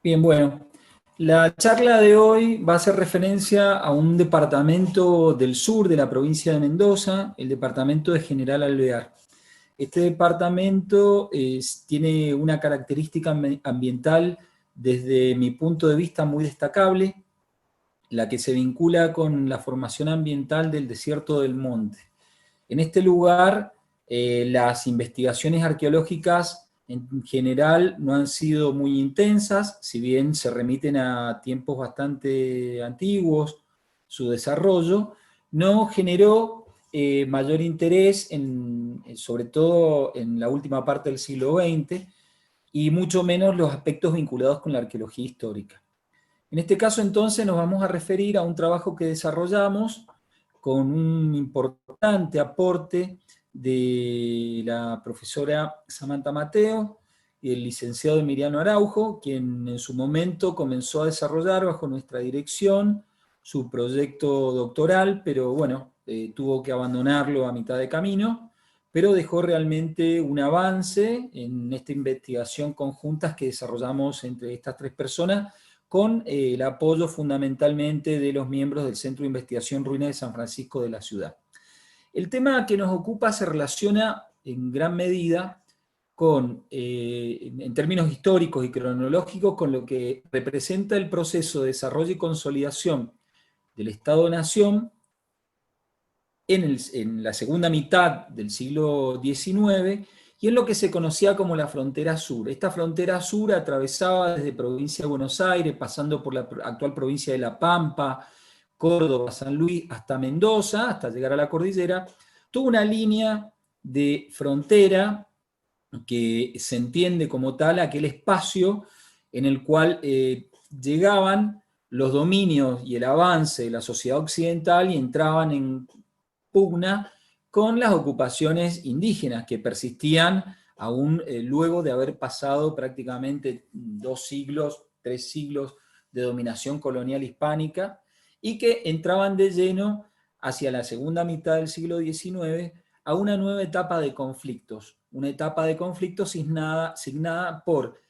Bien, bueno, la charla de hoy va a hacer referencia a un departamento del sur de la provincia de Mendoza, el departamento de General Alvear. Este departamento tiene una característica ambiental desde mi punto de vista muy destacable, la que se vincula con la formación ambiental del desierto del Monte. En este lugar, las investigaciones arqueológicas en general no han sido muy intensas, si bien se remiten a tiempos bastante antiguos, su desarrollo no generó mayor interés, sobre todo en la última parte del siglo XX, y mucho menos los aspectos vinculados con la arqueología histórica. En este caso, entonces, nos vamos a referir a un trabajo que desarrollamos con un importante aporte de la profesora Samantha Mateo y el licenciado Emiliano Araujo, quien en su momento comenzó a desarrollar bajo nuestra dirección su proyecto doctoral, pero bueno, tuvo que abandonarlo a mitad de camino, pero dejó realmente un avance en esta investigación conjunta que desarrollamos entre estas tres personas, con el apoyo fundamentalmente de los miembros del Centro de Investigación Ruinas de San Francisco de la ciudad. El tema que nos ocupa se relaciona en gran medida con, en términos históricos y cronológicos, con lo que representa el proceso de desarrollo y consolidación del Estado-Nación en la segunda mitad del siglo XIX y en lo que se conocía como la frontera sur. Esta frontera sur atravesaba desde provincia de Buenos Aires, pasando por la actual provincia de La Pampa, Córdoba, San Luis, hasta Mendoza, hasta llegar a la cordillera, tuvo una línea de frontera que se entiende como tal aquel espacio en el cual llegaban los dominios y el avance de la sociedad occidental y entraban en pugna con las ocupaciones indígenas que persistían aún luego de haber pasado prácticamente 2 siglos, 3 siglos de dominación colonial hispánica, y que entraban de lleno hacia la segunda mitad del siglo XIX a una nueva etapa de conflictos, una etapa de conflictos signada por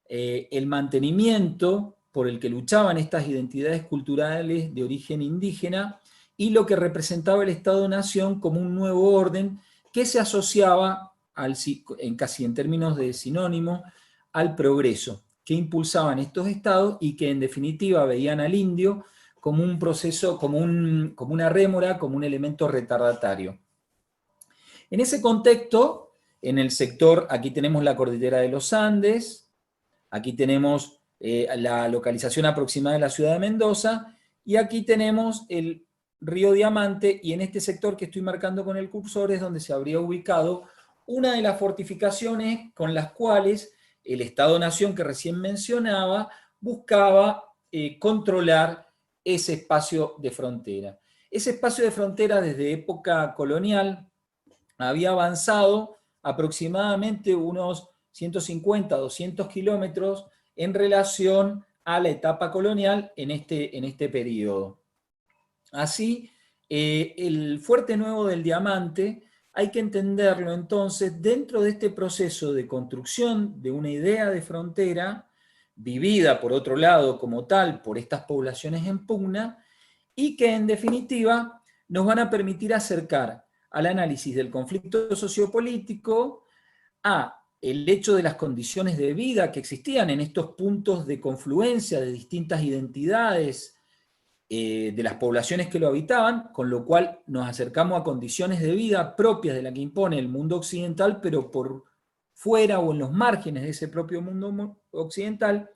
el mantenimiento por el que luchaban estas identidades culturales de origen indígena y lo que representaba el Estado-Nación como un nuevo orden que se asociaba, casi en términos de sinónimo, al progreso, que impulsaban estos estados y que en definitiva veían al indio como un proceso, como una rémora, como un elemento retardatario. En ese contexto, en el sector, aquí tenemos la cordillera de los Andes, aquí tenemos la localización aproximada de la ciudad de Mendoza, y aquí tenemos el río Diamante, y en este sector que estoy marcando con el cursor es donde se habría ubicado una de las fortificaciones con las cuales el Estado-Nación que recién mencionaba buscaba controlar ese espacio de frontera. Ese espacio de frontera desde época colonial había avanzado aproximadamente unos 150, 200 kilómetros en relación a la etapa colonial en este periodo. Así, el Fuerte Nuevo del Diamante hay que entenderlo entonces dentro de este proceso de construcción de una idea de frontera, vivida por otro lado como tal por estas poblaciones en pugna, y que en definitiva nos van a permitir acercar al análisis del conflicto sociopolítico a el hecho de las condiciones de vida que existían en estos puntos de confluencia de distintas identidades de las poblaciones que lo habitaban, con lo cual nos acercamos a condiciones de vida propias de la que impone el mundo occidental, pero por fuera o en los márgenes de ese propio mundo occidental,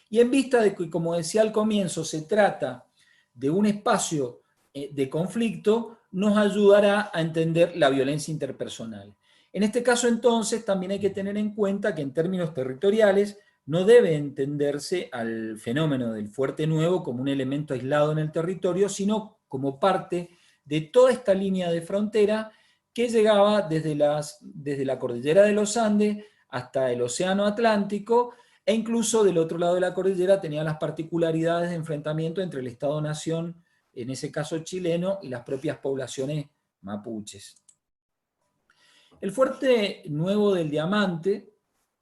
y en vista de que, como decía al comienzo, se trata de un espacio de conflicto, nos ayudará a entender la violencia interpersonal. En este caso, entonces, también hay que tener en cuenta que en términos territoriales no debe entenderse al fenómeno del Fuerte Nuevo como un elemento aislado en el territorio, sino como parte de toda esta línea de frontera que llegaba desde la cordillera de los Andes hasta el Océano Atlántico, e incluso del otro lado de la cordillera tenía las particularidades de enfrentamiento entre el Estado-Nación, en ese caso chileno, y las propias poblaciones mapuches. El Fuerte Nuevo del Diamante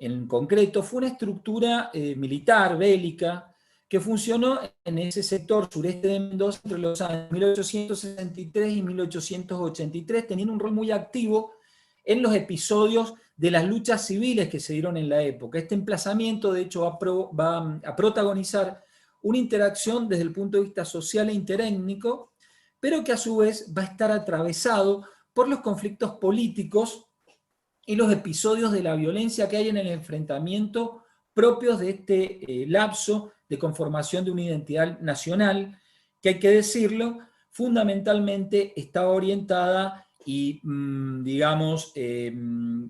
en concreto, fue una estructura militar, bélica, que funcionó en ese sector sureste de Mendoza entre los años 1863 y 1883, teniendo un rol muy activo en los episodios de las luchas civiles que se dieron en la época. Este emplazamiento, de hecho, va a protagonizar una interacción desde el punto de vista social e interétnico, pero que a su vez va a estar atravesado por los conflictos políticos y los episodios de la violencia que hay en el enfrentamiento propios de este lapso de conformación de una identidad nacional, que hay que decirlo, fundamentalmente está orientada y, digamos,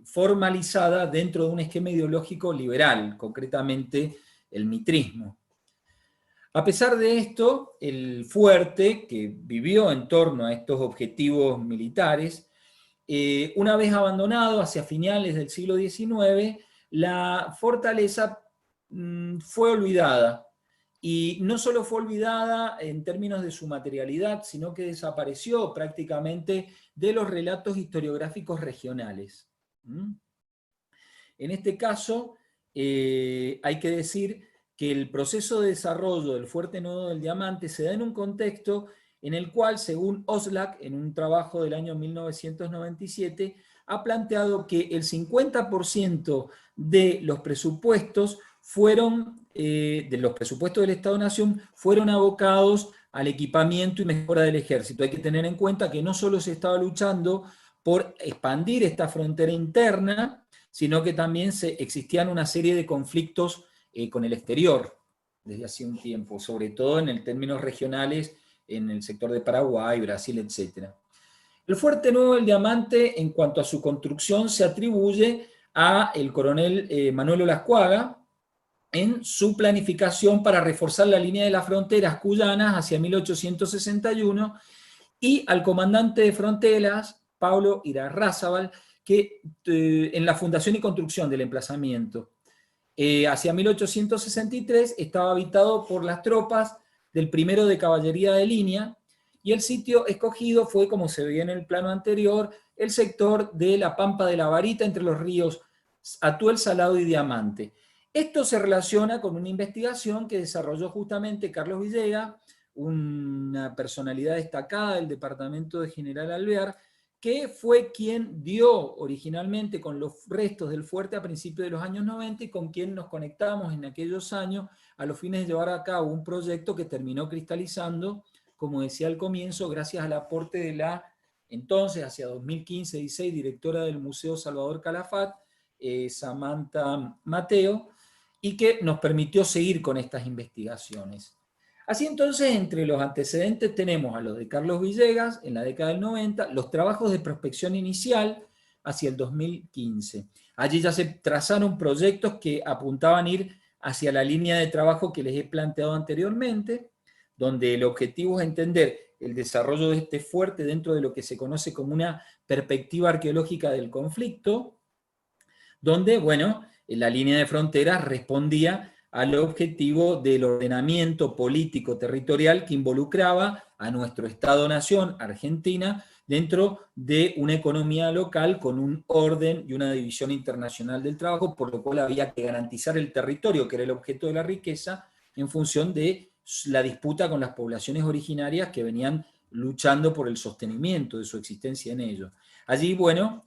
formalizada dentro de un esquema ideológico liberal, concretamente el mitrismo. A pesar de esto, el fuerte, que vivió en torno a estos objetivos militares, una vez abandonado hacia finales del siglo XIX, la fortaleza fue olvidada. Y no solo fue olvidada en términos de su materialidad, sino que desapareció prácticamente de los relatos historiográficos regionales. En este caso, hay que decir que el proceso de desarrollo del Fuerte Nudo del Diamante se da en un contexto en el cual, según Oslak, en un trabajo del año 1997, ha planteado que el 50% de los presupuestos del Estado-Nación fueron abocados al equipamiento y mejora del ejército. Hay que tener en cuenta que no solo se estaba luchando por expandir esta frontera interna, sino que también existían una serie de conflictos con el exterior desde hace un tiempo, sobre todo en términos regionales, en el sector de Paraguay, Brasil, etc. El Fuerte Nudo del Diamante, en cuanto a su construcción, se atribuye al coronel Manuel Olascuaga en su planificación para reforzar la línea de las fronteras cuyanas hacia 1861 y al comandante de fronteras, Pablo Irarrázaval, que en la fundación y construcción del emplazamiento. Hacia 1863 estaba habitado por las tropas del 1º de Caballería de Línea, y el sitio escogido fue, como se veía en el plano anterior, el sector de la Pampa de la Varita entre los ríos Atuel, Salado y Diamante. Esto se relaciona con una investigación que desarrolló justamente Carlos Villegas, una personalidad destacada del departamento de General Alvear, que fue quien dio originalmente con los restos del fuerte a principios de los años 90 y con quien nos conectamos en aquellos años a los fines de llevar a cabo un proyecto que terminó cristalizando, como decía al comienzo, gracias al aporte de la entonces, hacia 2015-16, directora del Museo Salvador Calafat, Samantha Mateo, y que nos permitió seguir con estas investigaciones. Así entonces, entre los antecedentes tenemos a los de Carlos Villegas en la década del 90, los trabajos de prospección inicial hacia el 2015. Allí ya se trazaron proyectos que apuntaban a ir hacia la línea de trabajo que les he planteado anteriormente, donde el objetivo es entender el desarrollo de este fuerte dentro de lo que se conoce como una perspectiva arqueológica del conflicto, donde, bueno, la línea de fronteras respondía al objetivo del ordenamiento político territorial que involucraba a nuestro Estado-Nación, Argentina, dentro de una economía local con un orden y una división internacional del trabajo, por lo cual había que garantizar el territorio, que era el objeto de la riqueza, en función de la disputa con las poblaciones originarias que venían luchando por el sostenimiento de su existencia en ello. Allí, bueno,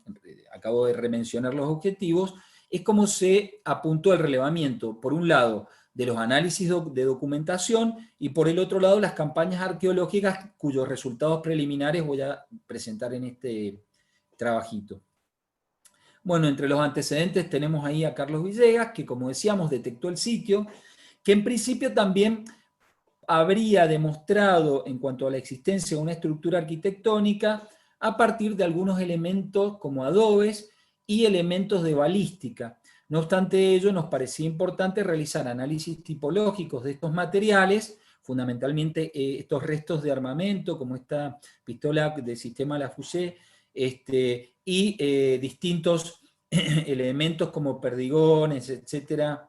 acabo de remencionar los objetivos, es como se apuntó el relevamiento, por un lado, de los análisis de documentación y por el otro lado las campañas arqueológicas cuyos resultados preliminares voy a presentar en este trabajito. Bueno, entre los antecedentes tenemos ahí a Carlos Villegas, que como decíamos detectó el sitio, que en principio también habría demostrado en cuanto a la existencia de una estructura arquitectónica a partir de algunos elementos como adobes y elementos de balística. No obstante ello, nos parecía importante realizar análisis tipológicos de estos materiales, fundamentalmente estos restos de armamento, como esta pistola del sistema Lafayette, y distintos elementos como perdigones, etcétera,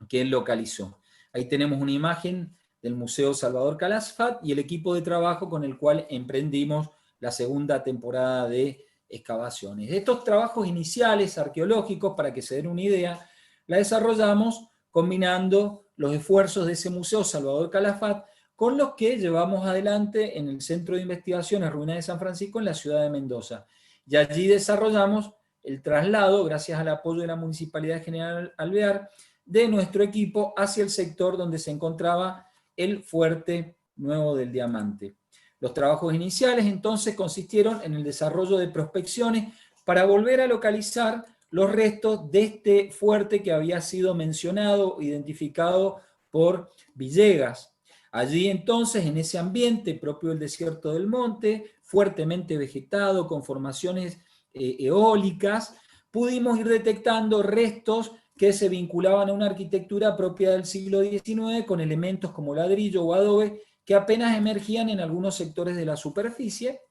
que él localizó. Ahí tenemos una imagen del Museo Salvador Calafat y el equipo de trabajo con el cual emprendimos la segunda temporada de excavaciones. De estos trabajos iniciales arqueológicos, para que se den una idea, la desarrollamos combinando los esfuerzos de ese Museo Salvador Calafat con los que llevamos adelante en el Centro de Investigaciones Ruinas de San Francisco en la ciudad de Mendoza. Y allí desarrollamos el traslado, gracias al apoyo de la Municipalidad de General Alvear, de nuestro equipo hacia el sector donde se encontraba el Fuerte Nuevo del Diamante. Los trabajos iniciales entonces consistieron en el desarrollo de prospecciones para volver a localizar los restos de este fuerte que había sido mencionado, identificado por Villegas. Allí entonces, en ese ambiente propio del desierto del monte, fuertemente vegetado, con formaciones eólicas, pudimos ir detectando restos que se vinculaban a una arquitectura propia del siglo XIX con elementos como ladrillo o adobe que apenas emergían en algunos sectores de la superficie,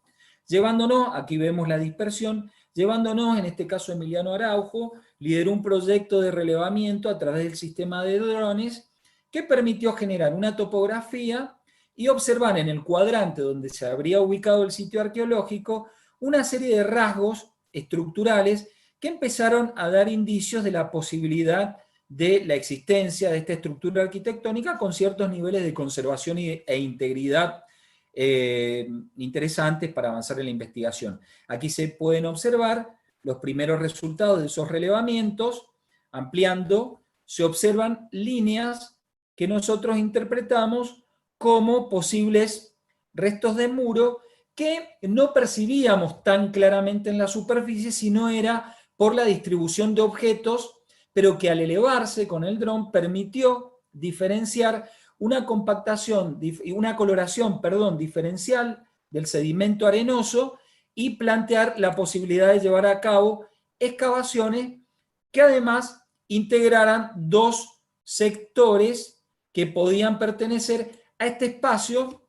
llevándonos, aquí vemos la dispersión, llevándonos, en este caso Emiliano Araujo, lideró un proyecto de relevamiento a través del sistema de drones que permitió generar una topografía y observar en el cuadrante donde se habría ubicado el sitio arqueológico una serie de rasgos estructurales que empezaron a dar indicios de la posibilidad de la existencia de esta estructura arquitectónica con ciertos niveles de conservación e integridad interesantes para avanzar en la investigación. Aquí se pueden observar los primeros resultados de esos relevamientos. Ampliando, se observan líneas que nosotros interpretamos como posibles restos de muro que no percibíamos tan claramente en la superficie, sino era por la distribución de objetos, pero que al elevarse con el dron permitió diferenciar una compactación, una coloración, diferencial del sedimento arenoso y plantear la posibilidad de llevar a cabo excavaciones que además integraran dos sectores que podían pertenecer a este espacio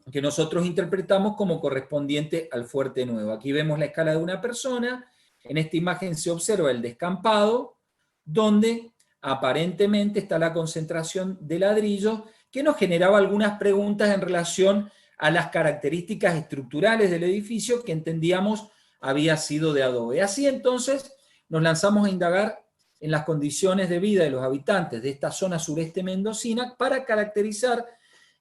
que nosotros interpretamos como correspondiente al Fuerte Nuevo. Aquí vemos la escala de una persona, en esta imagen se observa el descampado, donde aparentemente está la concentración de ladrillos, que nos generaba algunas preguntas en relación a las características estructurales del edificio que entendíamos había sido de adobe. Así entonces nos lanzamos a indagar en las condiciones de vida de los habitantes de esta zona sureste mendocina para caracterizar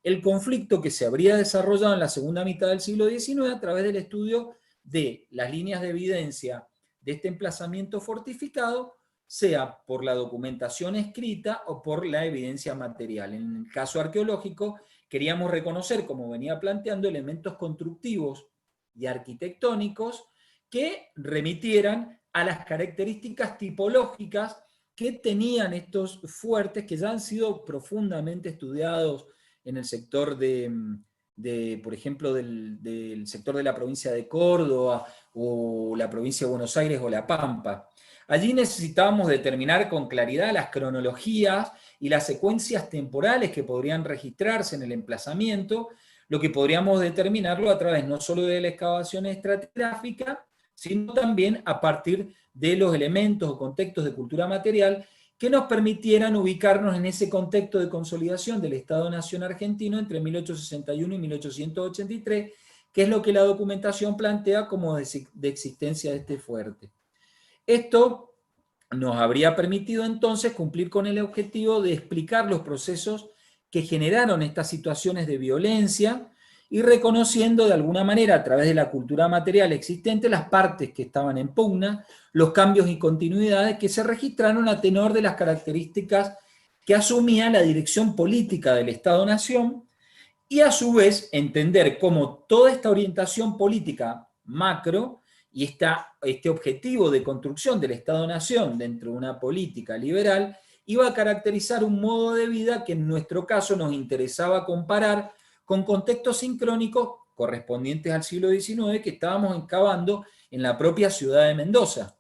el conflicto que se habría desarrollado en la segunda mitad del siglo XIX a través del estudio de las líneas de evidencia de este emplazamiento fortificado, sea por la documentación escrita o por la evidencia material. En el caso arqueológico, queríamos reconocer, como venía planteando, elementos constructivos y arquitectónicos que remitieran a las características tipológicas que tenían estos fuertes que ya han sido profundamente estudiados en el sector por ejemplo, del sector de la provincia de Córdoba o la provincia de Buenos Aires o La Pampa. Allí necesitábamos determinar con claridad las cronologías y las secuencias temporales que podrían registrarse en el emplazamiento, lo que podríamos determinarlo a través no solo de la excavación estratigráfica, sino también a partir de los elementos o contextos de cultura material que nos permitieran ubicarnos en ese contexto de consolidación del Estado-Nación argentino entre 1861 y 1883, que es lo que la documentación plantea como de existencia de este fuerte. Esto nos habría permitido entonces cumplir con el objetivo de explicar los procesos que generaron estas situaciones de violencia y reconociendo de alguna manera a través de la cultura material existente las partes que estaban en pugna, los cambios y continuidades que se registraron a tenor de las características que asumía la dirección política del Estado-Nación y a su vez entender cómo toda esta orientación política macro y este objetivo de construcción del Estado-Nación dentro de una política liberal iba a caracterizar un modo de vida que en nuestro caso nos interesaba comparar con contextos sincrónicos correspondientes al siglo XIX que estábamos excavando en la propia ciudad de Mendoza.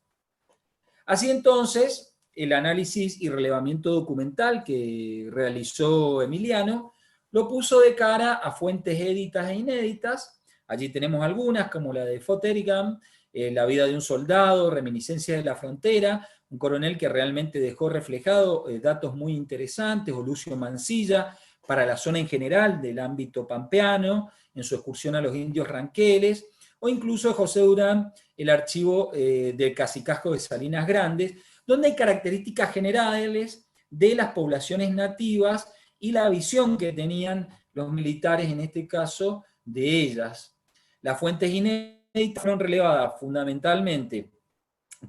Así entonces, el análisis y relevamiento documental que realizó Emiliano lo puso de cara a fuentes éditas e inéditas. Allí tenemos algunas, como la de Foterigam, La vida de un soldado, Reminiscencias de la frontera, un coronel que realmente dejó reflejado datos muy interesantes, o Lucio Mansilla, para la zona en general del ámbito pampeano, en su excursión a los indios ranqueles, o incluso José Durán, el archivo del Cacicazgo de Salinas Grandes, donde hay características generales de las poblaciones nativas y la visión que tenían los militares, en este caso, de ellas. Las fuentes inéditas fueron relevadas fundamentalmente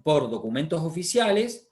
por documentos oficiales,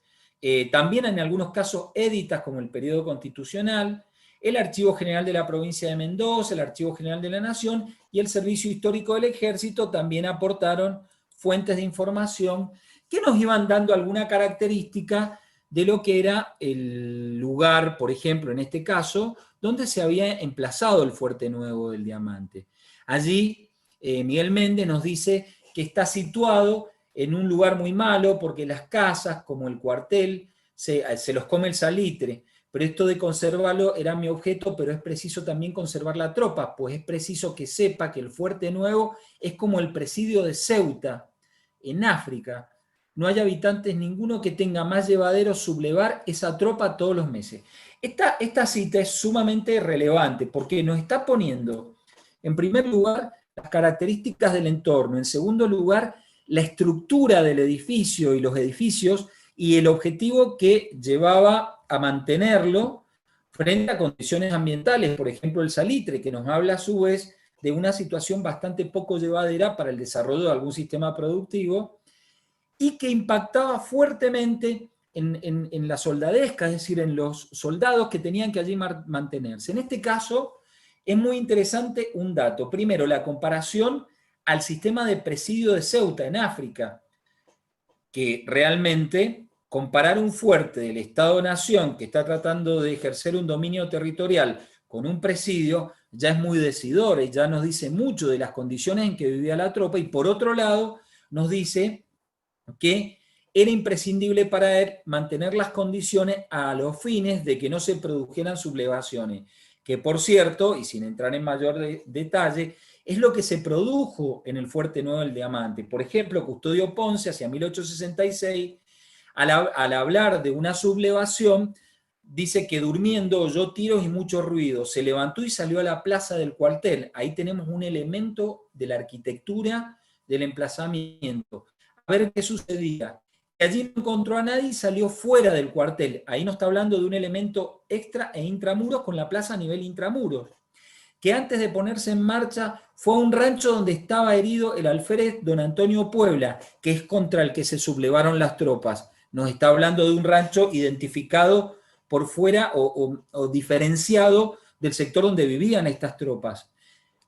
también en algunos casos éditas como el periodo constitucional, el Archivo General de la Provincia de Mendoza, el Archivo General de la Nación y el Servicio Histórico del Ejército también aportaron fuentes de información que nos iban dando alguna característica de lo que era el lugar, por ejemplo, en este caso, donde se había emplazado el Fuerte Nuevo del Diamante. Allí, Miguel Méndez nos dice que está situado en un lugar muy malo porque las casas, como el cuartel, se los come el salitre. Pero esto de conservarlo era mi objeto, pero es preciso también conservar la tropa, pues es preciso que sepa que el Fuerte Nuevo es como el presidio de Ceuta, en África. No hay habitantes ninguno que tenga más llevadero sublevar esa tropa todos los meses. Esta cita es sumamente relevante porque nos está poniendo, en primer lugar, las características del entorno, en segundo lugar, la estructura del edificio y los edificios y el objetivo que llevaba a mantenerlo frente a condiciones ambientales, por ejemplo el salitre, que nos habla a su vez de una situación bastante poco llevadera para el desarrollo de algún sistema productivo y que impactaba fuertemente en la soldadesca, es decir, en los soldados que tenían que allí mantenerse. En este caso es muy interesante un dato. Primero, la comparación al sistema de presidio de Ceuta en África, que realmente comparar un fuerte del Estado-Nación que está tratando de ejercer un dominio territorial con un presidio ya es muy decidor, ya nos dice mucho de las condiciones en que vivía la tropa y por otro lado nos dice que era imprescindible para él mantener las condiciones a los fines de que no se produjeran sublevaciones, que por cierto, y sin entrar en mayor detalle, es lo que se produjo en el Fuerte Nuevo del Diamante. Por ejemplo, Custodio Ponce, hacia 1866, al hablar de una sublevación, dice que durmiendo oyó tiros y mucho ruido, se levantó y salió a la plaza del cuartel. Ahí tenemos un elemento de la arquitectura del emplazamiento. A ver qué sucedía. Allí no encontró a nadie y salió fuera del cuartel. Ahí nos está hablando de un elemento extra e intramuros con la plaza a nivel intramuros, que antes de ponerse en marcha fue a un rancho donde estaba herido el alférez don Antonio Puebla, que es contra el que se sublevaron las tropas. Nos está hablando de un rancho identificado por fuera o diferenciado del sector donde vivían estas tropas.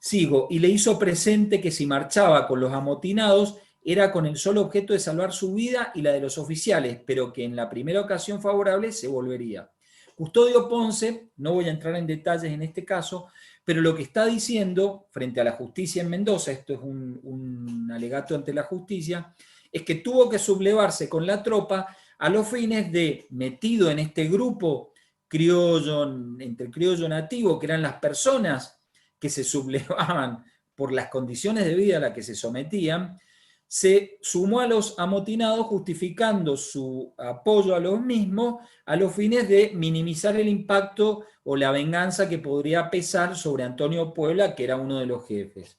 Sigo, y le hizo presente que si marchaba con los amotinados era con el solo objeto de salvar su vida y la de los oficiales, pero que en la primera ocasión favorable se volvería. Custodio Ponce, no voy a entrar en detalles en este caso, pero lo que está diciendo frente a la justicia en Mendoza, esto es un alegato ante la justicia, es que tuvo que sublevarse con la tropa a los fines de, metido en este grupo criollo, entre criollo nativo, que eran las personas que se sublevaban por las condiciones de vida a las que se sometían, se sumó a los amotinados justificando su apoyo a los mismos a los fines de minimizar el impacto o la venganza que podría pesar sobre Antonio Puebla, que era uno de los jefes.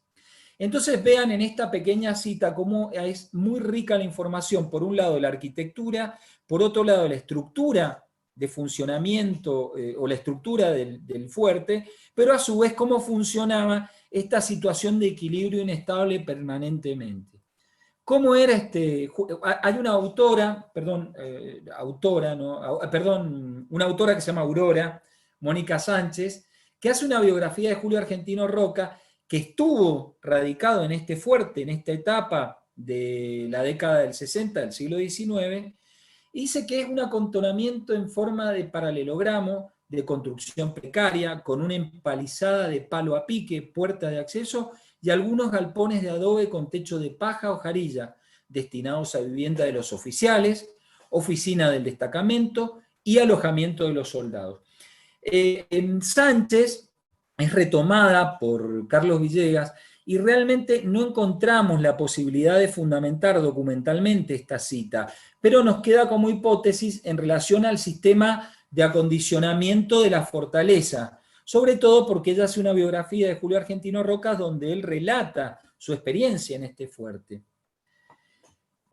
Entonces vean en esta pequeña cita cómo es muy rica la información, por un lado la arquitectura, por otro lado la estructura de funcionamiento o la estructura del fuerte, pero a su vez cómo funcionaba esta situación de equilibrio inestable permanentemente. ¿Cómo era este? Hay una autora, una autora que se llama Aurora, Mónica Sánchez, que hace una biografía de Julio Argentino Roca, que estuvo radicado en este fuerte, en esta etapa de la década del 60 del siglo XIX, y dice que es un acontonamiento en forma de paralelogramo, de construcción precaria, con una empalizada de palo a pique, puerta de acceso, y algunos galpones de adobe con techo de paja o jarilla, destinados a vivienda de los oficiales, oficina del destacamento y alojamiento de los soldados. En Sánchez es retomada por Carlos Villegas y realmente no encontramos la posibilidad de fundamentar documentalmente esta cita, pero nos queda como hipótesis en relación al sistema de acondicionamiento de la fortaleza, sobre todo porque ella hace una biografía de Julio Argentino Roca donde él relata su experiencia en este fuerte.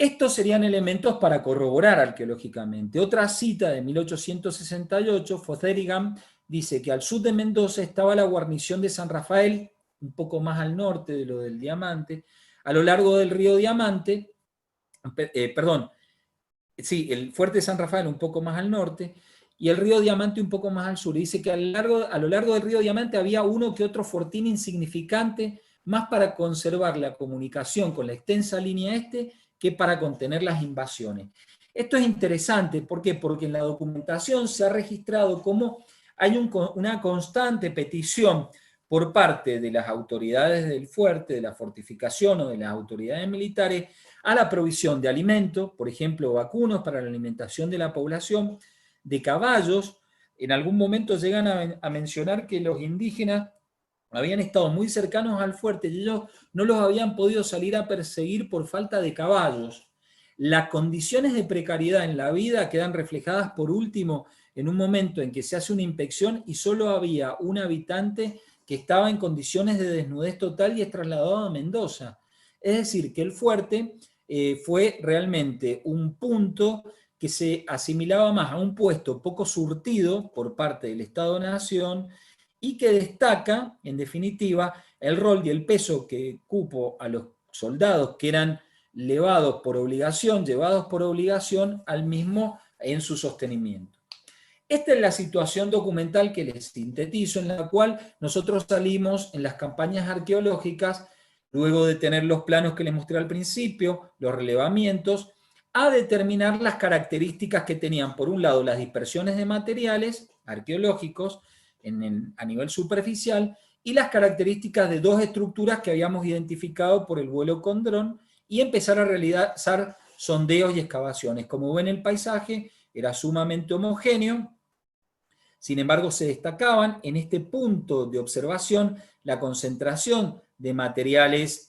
Estos serían elementos para corroborar arqueológicamente. Otra cita de 1868, Fotheringham dice que al sur de Mendoza estaba la guarnición de San Rafael, un poco más al norte de lo del Diamante, a lo largo del río Diamante, sí, el fuerte de San Rafael un poco más al norte, y el río Diamante un poco más al sur. Y dice que a lo largo del río Diamante había uno que otro fortín insignificante, más para conservar la comunicación con la extensa línea este que para contener las invasiones. Esto es interesante, ¿por qué? Porque en la documentación se ha registrado cómo hay una constante petición por parte de las autoridades del fuerte, de la fortificación o de las autoridades militares, a la provisión de alimentos, por ejemplo, vacunos para la alimentación de la población, de caballos. En algún momento llegan a mencionar que los indígenas habían estado muy cercanos al fuerte y ellos no los habían podido salir a perseguir por falta de caballos. Las condiciones de precariedad en la vida quedan reflejadas por último en un momento en que se hace una inspección y solo había un habitante que estaba en condiciones de desnudez total y es trasladado a Mendoza. Es decir, que el fuerte fue realmente un punto que se asimilaba más a un puesto poco surtido por parte del Estado-Nación y que destaca, en definitiva, el rol y el peso que cupo a los soldados que eran llevados por obligación al mismo en su sostenimiento. Esta es la situación documental que les sintetizo, en la cual nosotros salimos en las campañas arqueológicas, luego de tener los planos que les mostré al principio, los relevamientos, a determinar las características que tenían, por un lado, las dispersiones de materiales arqueológicos a nivel superficial, y las características de dos estructuras que habíamos identificado por el vuelo con dron, y empezar a realizar sondeos y excavaciones. Como ven, el paisaje era sumamente homogéneo. Sin embargo, se destacaban en este punto de observación la concentración de materiales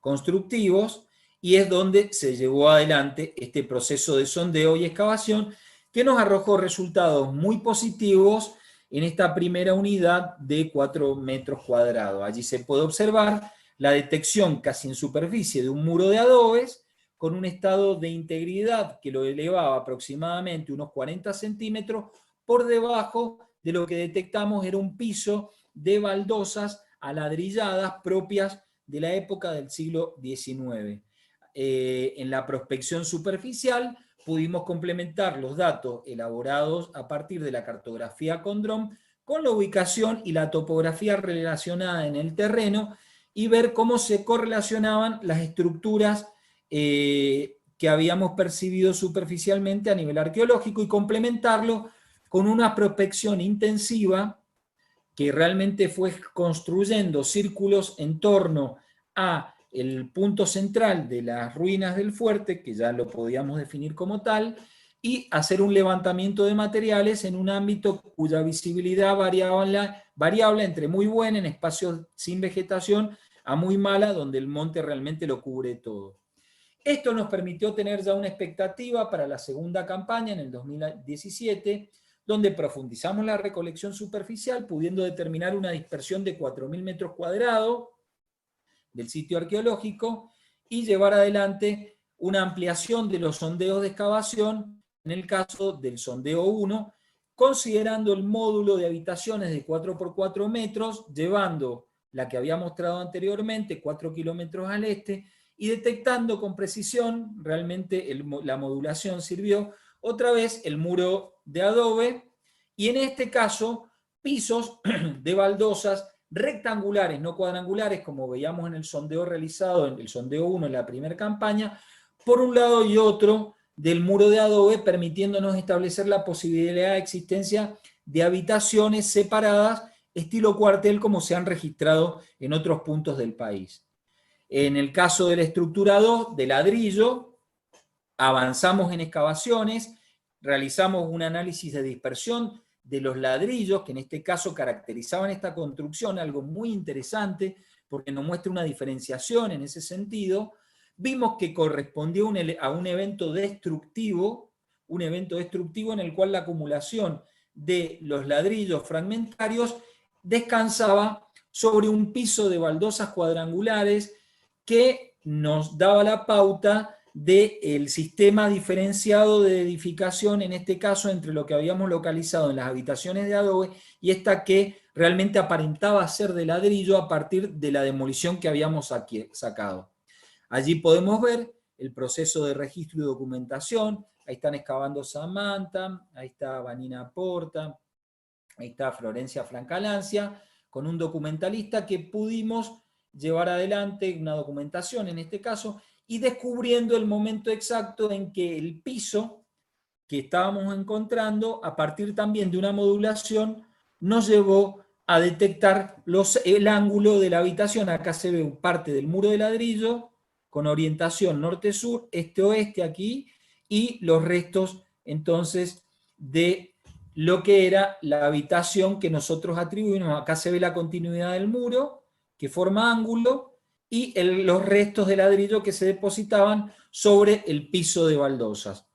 constructivos, y es donde se llevó adelante este proceso de sondeo y excavación que nos arrojó resultados muy positivos en esta primera unidad de 4 metros cuadrados. Allí se puede observar la detección casi en superficie de un muro de adobes con un estado de integridad que lo elevaba aproximadamente unos 40 centímetros por debajo de lo que detectamos era un piso de baldosas aladrilladas propias de la época del siglo XIX. En la prospección superficial pudimos complementar los datos elaborados a partir de la cartografía con dron con la ubicación y la topografía relacionada en el terreno y ver cómo se correlacionaban las estructuras que habíamos percibido superficialmente a nivel arqueológico y complementarlo con una prospección intensiva que realmente fue construyendo círculos en torno a el punto central de las ruinas del fuerte, que ya lo podíamos definir como tal, y hacer un levantamiento de materiales en un ámbito cuya visibilidad variable entre muy buena en espacios sin vegetación a muy mala, donde el monte realmente lo cubre todo. Esto nos permitió tener ya una expectativa para la segunda campaña en el 2017, donde profundizamos la recolección superficial, pudiendo determinar una dispersión de 4.000 metros cuadrados del sitio arqueológico y llevar adelante una ampliación de los sondeos de excavación, en el caso del sondeo 1, considerando el módulo de habitaciones de 4 por 4 metros, llevando la que había mostrado anteriormente, 4 kilómetros al este, y detectando con precisión, realmente la modulación sirvió, otra vez el muro de adobe, y en este caso pisos de baldosas rectangulares, no cuadrangulares, como veíamos en el sondeo realizado, en el sondeo 1 en la primera campaña, por un lado y otro del muro de adobe, permitiéndonos establecer la posibilidad de existencia de habitaciones separadas, estilo cuartel, como se han registrado en otros puntos del país. En el caso de la estructura 2, de ladrillo, avanzamos en excavaciones, realizamos un análisis de dispersión de los ladrillos, que en este caso caracterizaban esta construcción, algo muy interesante, porque nos muestra una diferenciación en ese sentido. Vimos que correspondió a un evento destructivo en el cual la acumulación de los ladrillos fragmentarios descansaba sobre un piso de baldosas cuadrangulares que nos daba la pauta del sistema diferenciado de edificación, en este caso entre lo que habíamos localizado en las habitaciones de adobe y esta que realmente aparentaba ser de ladrillo a partir de la demolición que habíamos sacado. Allí podemos ver el proceso de registro y documentación. Ahí están excavando Samantha, ahí está Vanina Porta, ahí está Florencia Francalancia, con un documentalista que pudimos llevar adelante una documentación en este caso, y descubriendo el momento exacto en que el piso que estábamos encontrando, a partir también de una modulación, nos llevó a detectar el ángulo de la habitación. Acá se ve parte del muro de ladrillo, con orientación norte-sur, este-oeste aquí, y los restos entonces de lo que era la habitación que nosotros atribuimos. Acá se ve la continuidad del muro, que forma ángulo, y los restos de ladrillo que se depositaban sobre el piso de baldosas.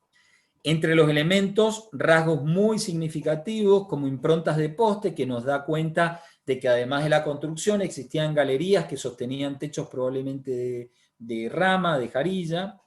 Entre los elementos, rasgos muy significativos como improntas de poste, que nos da cuenta de que además de la construcción existían galerías que sostenían techos probablemente de rama, de jarilla.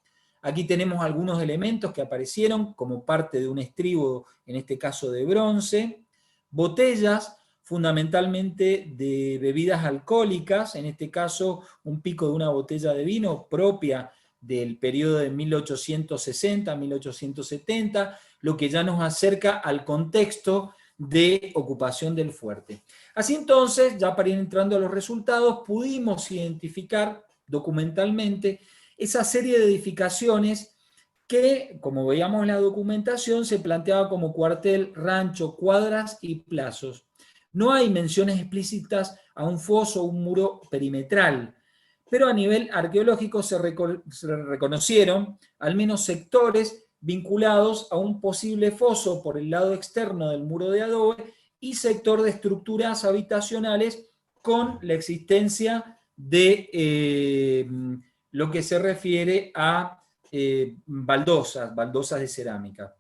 Aquí tenemos algunos elementos que aparecieron como parte de un estribo, en este caso de bronce. Botellas, fundamentalmente de bebidas alcohólicas, en este caso un pico de una botella de vino propia del periodo de 1860-1870, lo que ya nos acerca al contexto de ocupación del fuerte. Así entonces, ya para ir entrando a los resultados, pudimos identificar documentalmente esa serie de edificaciones que, como veíamos en la documentación, se planteaba como cuartel, rancho, cuadras y plazos. No hay menciones explícitas a un foso o un muro perimetral, pero a nivel arqueológico se reconocieron al menos sectores vinculados a un posible foso por el lado externo del muro de adobe y sector de estructuras habitacionales con la existencia de lo que se refiere a baldosas de cerámica.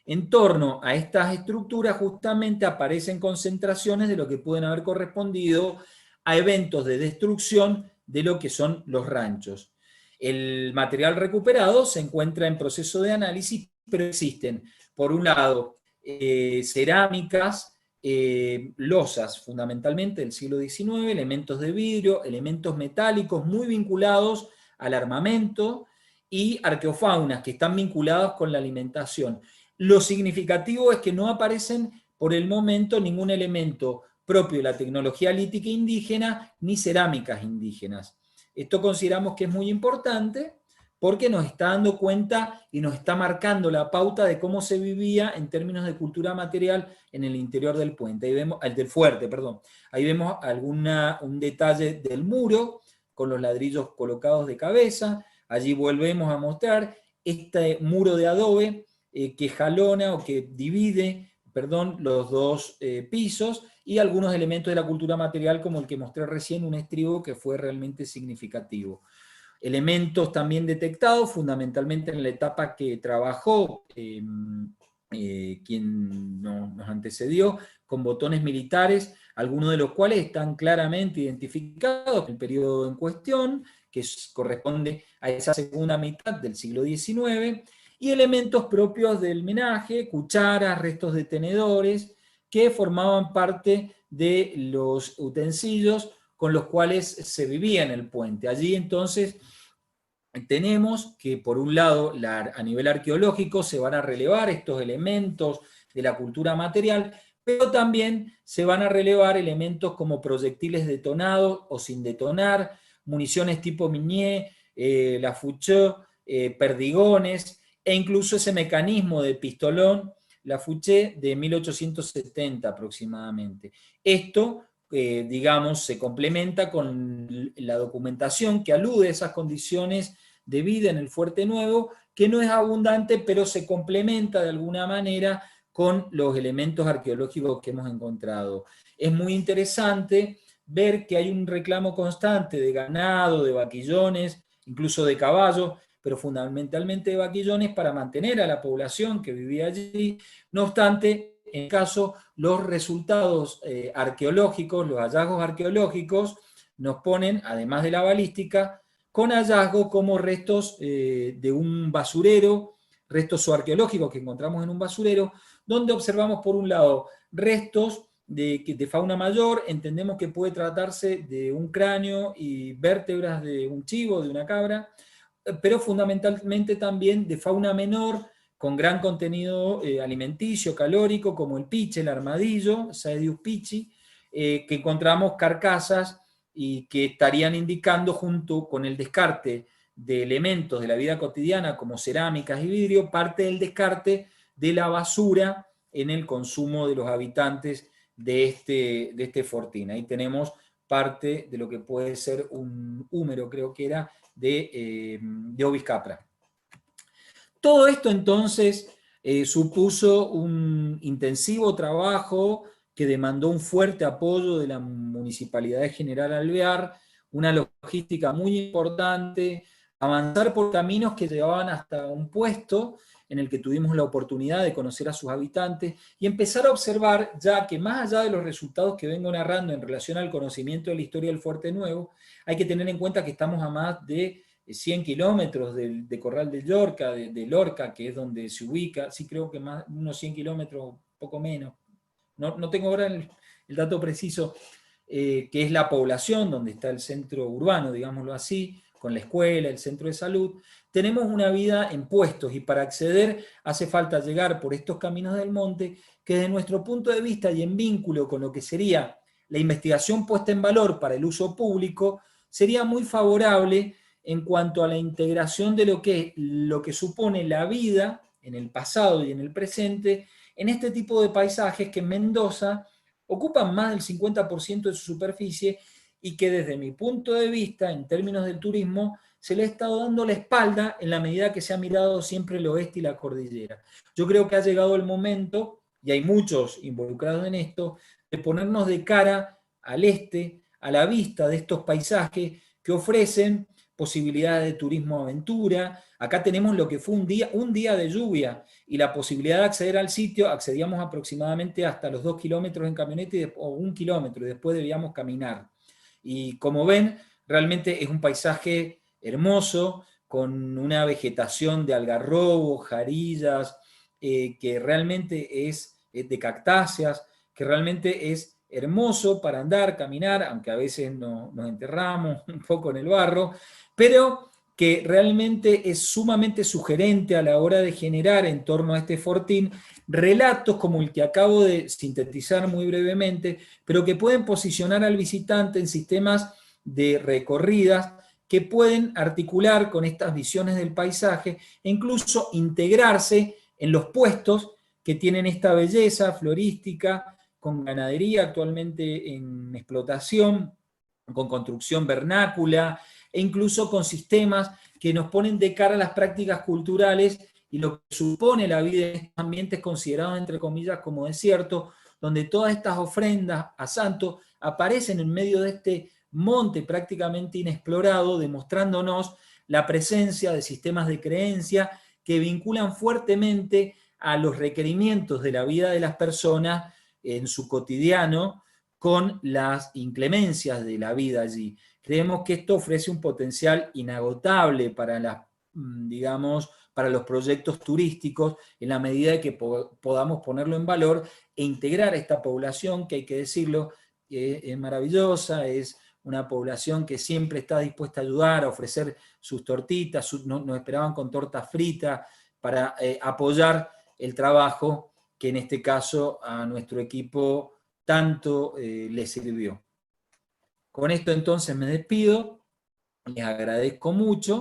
En torno a estas estructuras justamente aparecen concentraciones de lo que pueden haber correspondido a eventos de destrucción de lo que son los ranchos. El material recuperado se encuentra en proceso de análisis, pero existen, por un lado, cerámicas, losas fundamentalmente del siglo XIX, elementos de vidrio, elementos metálicos muy vinculados al armamento y arqueofaunas que están vinculados con la alimentación. Lo significativo es que no aparecen por el momento ningún elemento propio de la tecnología lítica indígena ni cerámicas indígenas. Esto consideramos que es muy importante porque nos está dando cuenta y nos está marcando la pauta de cómo se vivía en términos de cultura material en el interior del puente, ahí vemos, del fuerte, perdón. Ahí vemos un detalle del muro con los ladrillos colocados de cabeza. Allí volvemos a mostrar este muro de adobe que jalona o que divide, perdón, los dos pisos, y algunos elementos de la cultura material como el que mostré recién, un estribo que fue realmente significativo. Elementos también detectados fundamentalmente en la etapa que trabajó quien nos antecedió, con botones militares, algunos de los cuales están claramente identificados en el periodo en cuestión, que corresponde a esa segunda mitad del siglo XIX, y elementos propios del menaje, cucharas, restos de tenedores, que formaban parte de los utensilios con los cuales se vivía en el puente. Allí entonces tenemos que por un lado a nivel arqueológico se van a relevar estos elementos de la cultura material, pero también se van a relevar elementos como proyectiles detonados o sin detonar, municiones tipo Minié, la Fouché, perdigones, e incluso ese mecanismo de pistolón, la Fouché de 1870 aproximadamente. Esto, digamos, se complementa con la documentación que alude a esas condiciones de vida en el Fuerte Nuevo, que no es abundante, pero se complementa de alguna manera con los elementos arqueológicos que hemos encontrado. Es muy interesante ver que hay un reclamo constante de ganado, de vaquillones, incluso de caballos, pero fundamentalmente de vaquillones para mantener a la población que vivía allí. No obstante, en caso, los resultados arqueológicos, los hallazgos arqueológicos, nos ponen, además de la balística, con hallazgos como restos de un basurero, restos zooarqueológicos que encontramos en un basurero, donde observamos por un lado restos de fauna mayor, entendemos que puede tratarse de un cráneo y vértebras de un chivo, de una cabra, pero fundamentalmente también de fauna menor, con gran contenido alimenticio, calórico, como el piche, el armadillo, Saedius pichi, que encontramos carcasas y que estarían indicando, junto con el descarte de elementos de la vida cotidiana como cerámicas y vidrio, parte del descarte de la basura en el consumo de los habitantes de este fortín. Ahí tenemos parte de lo que puede ser un húmero, creo que era, de Ovis capra. Todo esto entonces supuso un intensivo trabajo que demandó un fuerte apoyo de la Municipalidad de General Alvear, una logística muy importante, avanzar por caminos que llevaban hasta un puesto en el que tuvimos la oportunidad de conocer a sus habitantes y empezar a observar, ya que más allá de los resultados que vengo narrando en relación al conocimiento de la historia del Fuerte Nuevo, hay que tener en cuenta que estamos a más de 100 kilómetros de Corral de Lorca, de Lorca, que es donde se ubica, sí creo que más, unos 100 kilómetros, poco menos, no tengo ahora el dato preciso, que es la población, donde está el centro urbano, digámoslo así, con la escuela, el centro de salud. Tenemos una vida en puestos y para acceder hace falta llegar por estos caminos del monte, que desde nuestro punto de vista y en vínculo con lo que sería la investigación puesta en valor para el uso público, sería muy favorable en cuanto a la integración de lo que supone la vida en el pasado y en el presente, en este tipo de paisajes que en Mendoza ocupan más del 50% de su superficie y que desde mi punto de vista, en términos del turismo, se le ha estado dando la espalda en la medida que se ha mirado siempre el oeste y la cordillera. Yo creo que ha llegado el momento, y hay muchos involucrados en esto, de ponernos de cara al este, a la vista de estos paisajes que ofrecen posibilidades de turismo aventura. Acá tenemos lo que fue un día de lluvia y la posibilidad de acceder al sitio, accedíamos aproximadamente hasta los 2 kilómetros en camioneta o 1 kilómetro y después debíamos caminar. Y como ven, realmente es un paisaje hermoso, con una vegetación de algarrobos, jarillas, que realmente es de cactáceas, que realmente es hermoso para andar, caminar, aunque a veces nos enterramos un poco en el barro, pero que realmente es sumamente sugerente a la hora de generar en torno a este fortín relatos como el que acabo de sintetizar muy brevemente, pero que pueden posicionar al visitante en sistemas de recorridas que pueden articular con estas visiones del paisaje e incluso integrarse en los puestos que tienen esta belleza florística, con ganadería actualmente en explotación, con construcción vernácula e incluso con sistemas que nos ponen de cara a las prácticas culturales y lo que supone la vida en estos ambientes considerados, entre comillas, como desierto, donde todas estas ofrendas a santo aparecen en medio de este monte prácticamente inexplorado, demostrándonos la presencia de sistemas de creencia que vinculan fuertemente a los requerimientos de la vida de las personas en su cotidiano con las inclemencias de la vida allí. Creemos que esto ofrece un potencial inagotable para digamos, para los proyectos turísticos en la medida de que podamos ponerlo en valor e integrar a esta población que, hay que decirlo, es maravillosa, es una población que siempre está dispuesta a ayudar, a ofrecer sus tortitas, nos esperaban con tortas fritas para apoyar el trabajo que en este caso a nuestro equipo tanto le sirvió. Con esto entonces me despido, les agradezco mucho.